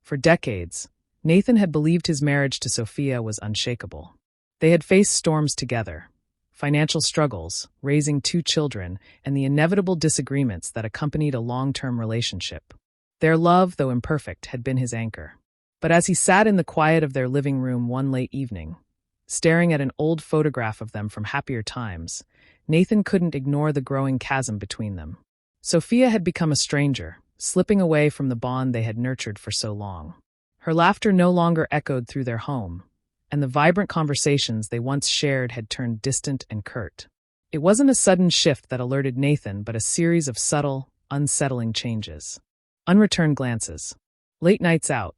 For decades, Nathan had believed his marriage to Sophia was unshakable. They had faced storms together, financial struggles, raising 2 children, and the inevitable disagreements that accompanied a long-term relationship. Their love, though imperfect, had been his anchor. But as he sat in the quiet of their living room one late evening, staring at an old photograph of them from happier times, Nathan couldn't ignore the growing chasm between them. Sophia had become a stranger, slipping away from the bond they had nurtured for so long. Her laughter no longer echoed through their home, and the vibrant conversations they once shared had turned distant and curt. It wasn't a sudden shift that alerted Nathan, but a series of subtle, unsettling changes. Unreturned glances. Late nights out.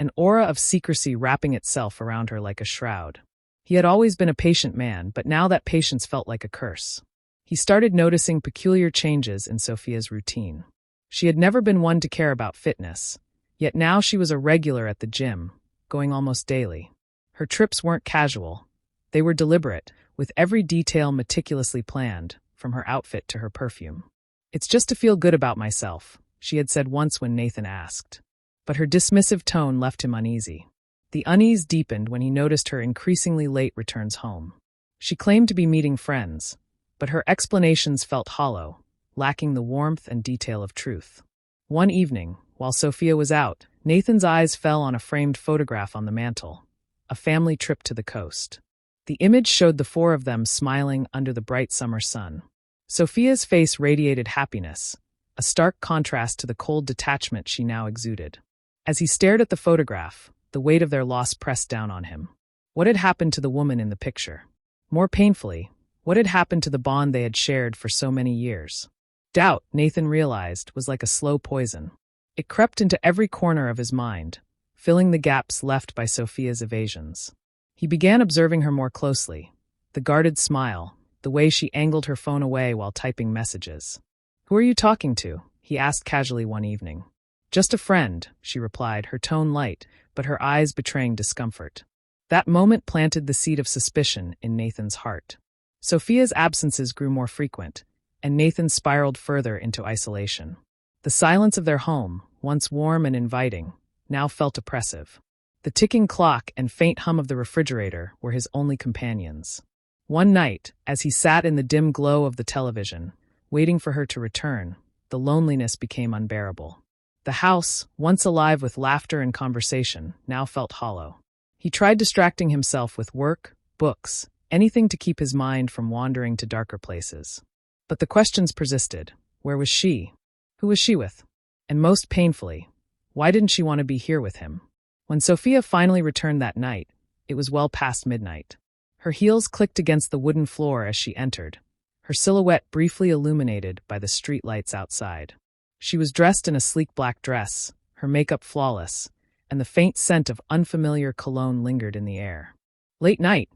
An aura of secrecy wrapping itself around her like a shroud. He had always been a patient man, but now that patience felt like a curse. He started noticing peculiar changes in Sophia's routine. She had never been one to care about fitness, yet now she was a regular at the gym, going almost daily. Her trips weren't casual. They were deliberate, with every detail meticulously planned, from her outfit to her perfume. "It's just to feel good about myself," she had said once when Nathan asked. But her dismissive tone left him uneasy. The unease deepened when he noticed her increasingly late returns home. She claimed to be meeting friends, but her explanations felt hollow, lacking the warmth and detail of truth. One evening, while Sophia was out, Nathan's eyes fell on a framed photograph on the mantel, a family trip to the coast. The image showed the 4 of them smiling under the bright summer sun. Sophia's face radiated happiness, a stark contrast to the cold detachment she now exuded. As he stared at the photograph, the weight of their loss pressed down on him. What had happened to the woman in the picture? More painfully, what had happened to the bond they had shared for so many years? Doubt, Nathan realized, was like a slow poison. It crept into every corner of his mind, filling the gaps left by Sophia's evasions. He began observing her more closely, the guarded smile, the way she angled her phone away while typing messages. "Who are you talking to?" he asked casually one evening. "Just a friend," she replied, her tone light, but her eyes betraying discomfort. That moment planted the seed of suspicion in Nathan's heart. Sophia's absences grew more frequent, and Nathan spiraled further into isolation. The silence of their home, once warm and inviting, now felt oppressive. The ticking clock and faint hum of the refrigerator were his only companions. One night, as he sat in the dim glow of the television, waiting for her to return, the loneliness became unbearable. The house, once alive with laughter and conversation, now felt hollow. He tried distracting himself with work, books, anything to keep his mind from wandering to darker places. But the questions persisted. Where was she? Who was she with? And most painfully, why didn't she want to be here with him? When Sophia finally returned that night, it was well past midnight. Her heels clicked against the wooden floor as she entered, her silhouette briefly illuminated by the street lights outside. She was dressed in a sleek black dress, her makeup flawless, and the faint scent of unfamiliar cologne lingered in the air. "Late night?"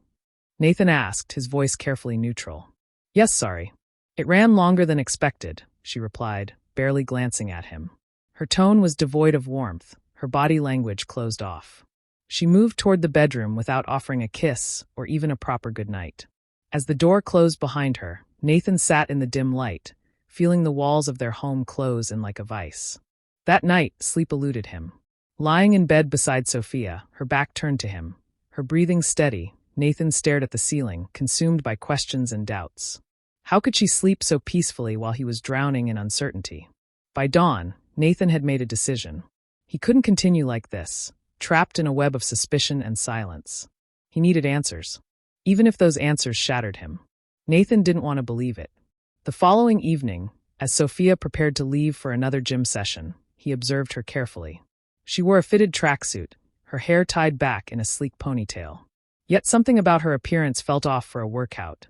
Nathan asked, his voice carefully neutral. "Yes, sorry. It ran longer than expected," she replied, barely glancing at him. Her tone was devoid of warmth, her body language closed off. She moved toward the bedroom without offering a kiss or even a proper goodnight. As the door closed behind her, Nathan sat in the dim light, feeling the walls of their home close in like a vice. That night, sleep eluded him. Lying in bed beside Sophia, her back turned to him, her breathing steady, Nathan stared at the ceiling, consumed by questions and doubts. How could she sleep so peacefully while he was drowning in uncertainty? By dawn, Nathan had made a decision. He couldn't continue like this, trapped in a web of suspicion and silence. He needed answers, even if those answers shattered him. Nathan didn't want to believe it. The following evening, as Sophia prepared to leave for another gym session, he observed her carefully. She wore a fitted tracksuit, her hair tied back in a sleek ponytail. Yet something about her appearance felt off for a workout.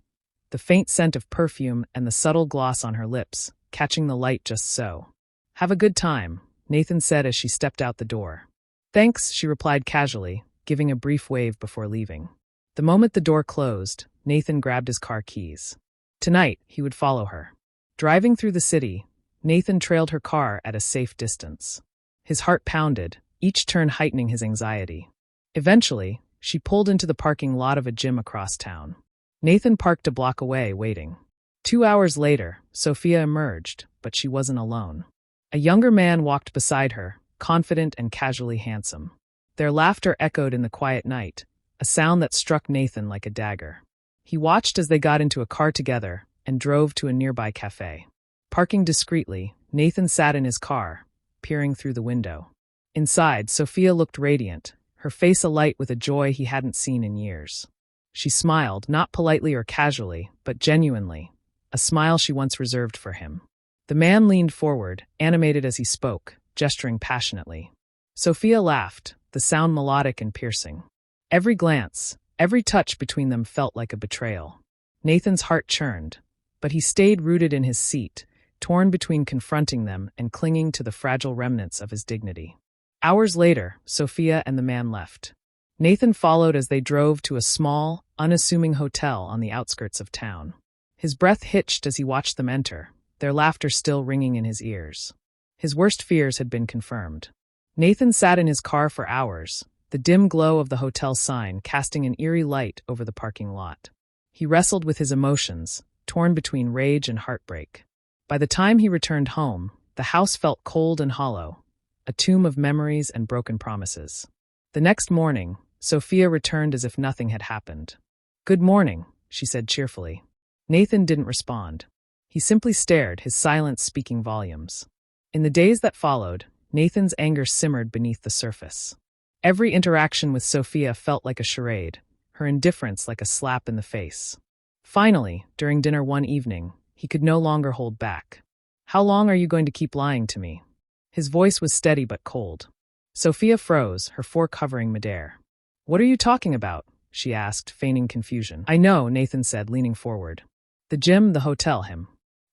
The faint scent of perfume and the subtle gloss on her lips, catching the light just so. "Have a good time," Nathan said as she stepped out the door. "Thanks," she replied casually, giving a brief wave before leaving. The moment the door closed, Nathan grabbed his car keys. Tonight, he would follow her. Driving through the city, Nathan trailed her car at a safe distance. His heart pounded, each turn heightening his anxiety. Eventually, she pulled into the parking lot of a gym across town. Nathan parked a block away, waiting. 2 hours later, Sophia emerged, but she wasn't alone. A younger man walked beside her, confident and casually handsome. Their laughter echoed in the quiet night, a sound that struck Nathan like a dagger. He watched as they got into a car together and drove to a nearby cafe. Parking discreetly, Nathan sat in his car, peering through the window. Inside, Sophia looked radiant, her face alight with a joy he hadn't seen in years. She smiled, not politely or casually, but genuinely, a smile she once reserved for him. The man leaned forward, animated as he spoke, gesturing passionately. Sophia laughed, the sound melodic and piercing. Every glance, every touch between them felt like a betrayal. Nathan's heart churned, but he stayed rooted in his seat, torn between confronting them and clinging to the fragile remnants of his dignity. Hours later, Sophia and the man left. Nathan followed as they drove to a small, unassuming hotel on the outskirts of town. His breath hitched as he watched them enter, their laughter still ringing in his ears. His worst fears had been confirmed. Nathan sat in his car for hours, the dim glow of the hotel sign casting an eerie light over the parking lot. He wrestled with his emotions, torn between rage and heartbreak. By the time he returned home, the house felt cold and hollow, a tomb of memories and broken promises. The next morning, Sophia returned as if nothing had happened. "Good morning," she said cheerfully. Nathan didn't respond. He simply stared, his silence speaking volumes. In the days that followed, Nathan's anger simmered beneath the surface. Every interaction with Sophia felt like a charade, her indifference like a slap in the face. Finally, during dinner one evening, he could no longer hold back. "How long are you going to keep lying to me?" His voice was steady but cold. Sophia froze, her fork hovering midair. "What are you talking about?" she asked, feigning confusion. "I know," Nathan said, leaning forward. "The gym, the hotel, him.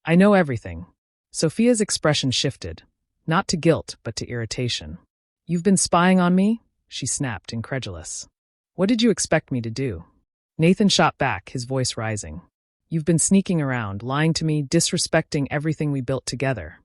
I know everything." Sophia's expression shifted, not to guilt, but to irritation. "You've been spying on me?" she snapped, incredulous. "What did you expect me to do?" Nathan shot back, his voice rising. "You've been sneaking around, lying to me, disrespecting everything we built together."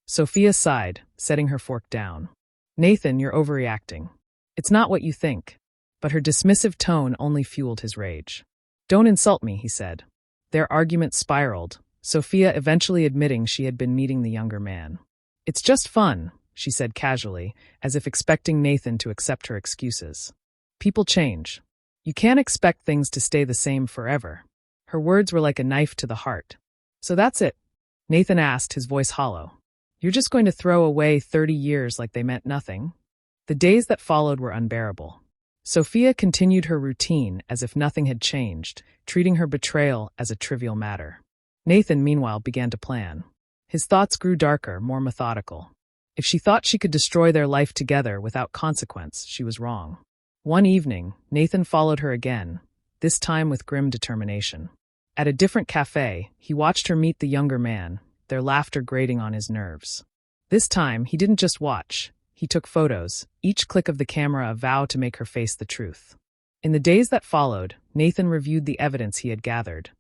Sophia sighed, setting her fork down. "Nathan, you're overreacting. It's not what you think." But her dismissive tone only fueled his rage. "Don't insult me," he said. Their argument spiraled, Sophia eventually admitting she had been meeting the younger man. "It's just fun," she said casually, as if expecting Nathan to accept her excuses. "People change. You can't expect things to stay the same forever." Her words were like a knife to the heart. "So that's it?" Nathan asked, his voice hollow. "You're just going to throw away 30 years like they meant nothing?" The days that followed were unbearable. Sophia continued her routine as if nothing had changed, treating her betrayal as a trivial matter. Nathan, meanwhile, began to plan. His thoughts grew darker, more methodical. If she thought she could destroy their life together without consequence, she was wrong. One evening, Nathan followed her again, this time with grim determination. At a different cafe, he watched her meet the younger man, their laughter grating on his nerves. This time, he didn't just watch. He took photos, each click of the camera a vow to make her face the truth. In the days that followed, Nathan reviewed the evidence he had gathered.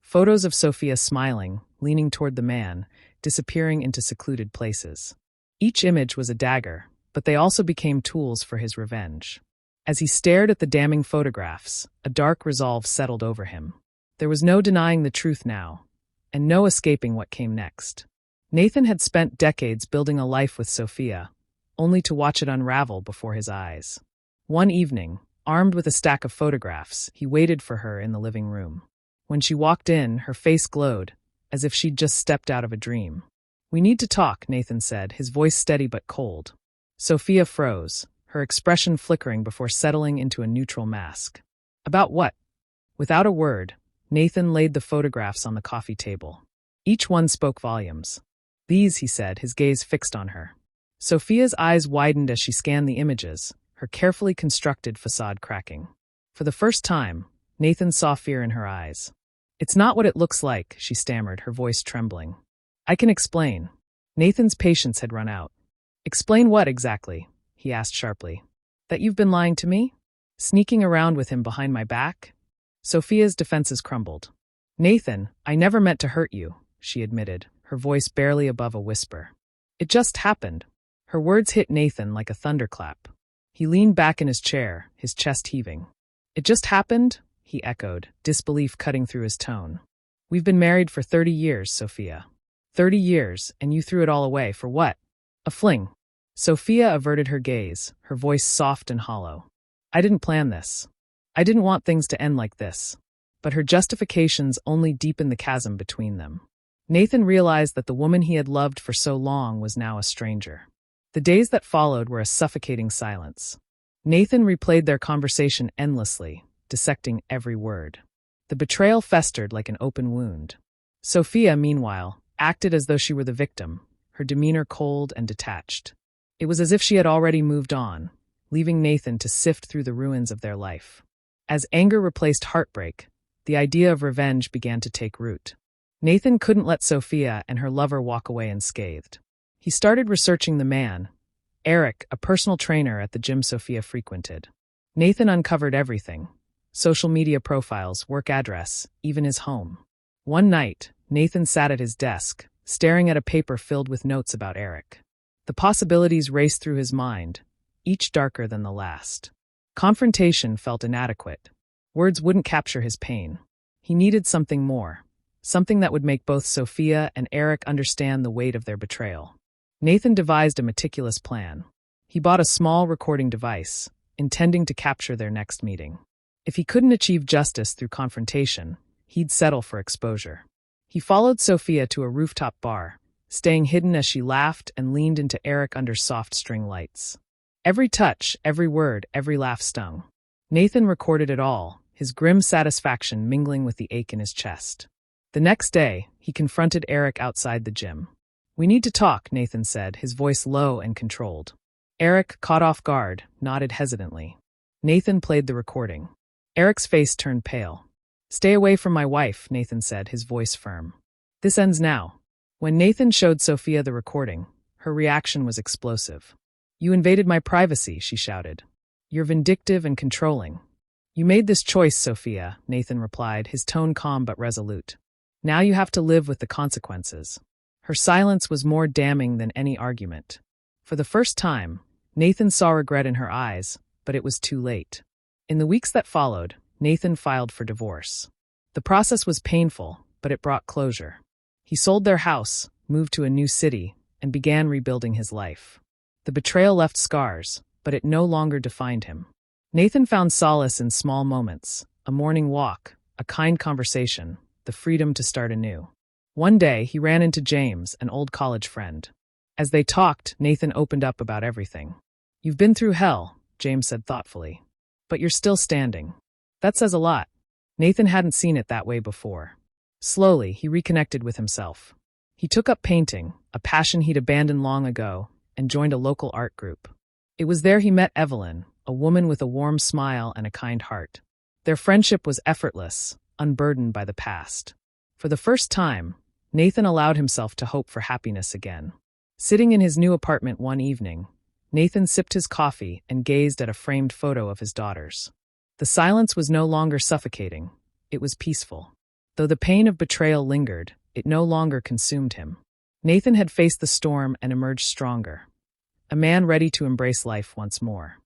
Photos of Sophia smiling, leaning toward the man, disappearing into secluded places. Each image was a dagger, but they also became tools for his revenge. As he stared at the damning photographs, a dark resolve settled over him. There was no denying the truth now, and no escaping what came next. Nathan had spent decades building a life with Sophia, only to watch it unravel before his eyes. One evening, armed with a stack of photographs, he waited for her in the living room. When she walked in, her face glowed, as if she'd just stepped out of a dream. "We need to talk," Nathan said, his voice steady but cold. Sophia froze, her expression flickering before settling into a neutral mask. "About what?" Without a word, Nathan laid the photographs on the coffee table. Each one spoke volumes. "These," he said, his gaze fixed on her. Sophia's eyes widened as she scanned the images, her carefully constructed facade cracking. For the first time, Nathan saw fear in her eyes. "It's not what it looks like," she stammered, her voice trembling. "I can explain." Nathan's patience had run out. "Explain what exactly?" he asked sharply. "That you've been lying to me? Sneaking around with him behind my back?" Sophia's defenses crumbled. "Nathan, I never meant to hurt you," she admitted, her voice barely above a whisper. "It just happened." Her words hit Nathan like a thunderclap. He leaned back in his chair, his chest heaving. "It just happened?" he echoed, disbelief cutting through his tone. "We've been married for 30 years, Sophia. 30 years, and you threw it all away for what? A fling." Sophia averted her gaze, her voice soft and hollow. I didn't plan this. I didn't want things to end like this. But her justifications only deepened the chasm between them. Nathan realized that the woman he had loved for so long was now a stranger. The days that followed were a suffocating silence. Nathan replayed their conversation endlessly, dissecting every word. The betrayal festered like an open wound. Sophia, meanwhile, acted as though she were the victim, her demeanor cold and detached. It was as if she had already moved on, leaving Nathan to sift through the ruins of their life. As anger replaced heartbreak, the idea of revenge began to take root. Nathan couldn't let Sophia and her lover walk away unscathed. He started researching the man, Eric, a personal trainer at the gym Sophia frequented. Nathan uncovered everything: social media profiles, work address, even his home. One night, Nathan sat at his desk, staring at a paper filled with notes about Eric. The possibilities raced through his mind, each darker than the last. Confrontation felt inadequate. Words wouldn't capture his pain. He needed something more, something that would make both Sophia and Eric understand the weight of their betrayal. Nathan devised a meticulous plan. He bought a small recording device, intending to capture their next meeting. If he couldn't achieve justice through confrontation, he'd settle for exposure. He followed Sophia to a rooftop bar, staying hidden as she laughed and leaned into Eric under soft string lights. Every touch, every word, every laugh stung. Nathan recorded it all, his grim satisfaction mingling with the ache in his chest. The next day, he confronted Eric outside the gym. We need to talk, Nathan said, his voice low and controlled. Eric, caught off guard, nodded hesitantly. Nathan played the recording. Eric's face turned pale. Stay away from my wife, Nathan said, his voice firm. This ends now. When Nathan showed Sophia the recording, her reaction was explosive. You invaded my privacy, she shouted. You're vindictive and controlling. You made this choice, Sophia, Nathan replied, his tone calm but resolute. Now you have to live with the consequences. Her silence was more damning than any argument. For the first time, Nathan saw regret in her eyes, but it was too late. In the weeks that followed, Nathan filed for divorce. The process was painful, but it brought closure. He sold their house, moved to a new city, and began rebuilding his life. The betrayal left scars, but it no longer defined him. Nathan found solace in small moments: a morning walk, a kind conversation, the freedom to start anew. One day, he ran into James, an old college friend. As they talked, Nathan opened up about everything. You've been through hell, James said thoughtfully. But you're still standing. That says a lot. Nathan hadn't seen it that way before. Slowly, he reconnected with himself. He took up painting, a passion he'd abandoned long ago, and joined a local art group. It was there he met Evelyn, a woman with a warm smile and a kind heart. Their friendship was effortless, unburdened by the past. For the first time, Nathan allowed himself to hope for happiness again. Sitting in his new apartment one evening, Nathan sipped his coffee and gazed at a framed photo of his daughters. The silence was no longer suffocating, it was peaceful. Though the pain of betrayal lingered, it no longer consumed him. Nathan had faced the storm and emerged stronger. A man ready to embrace life once more.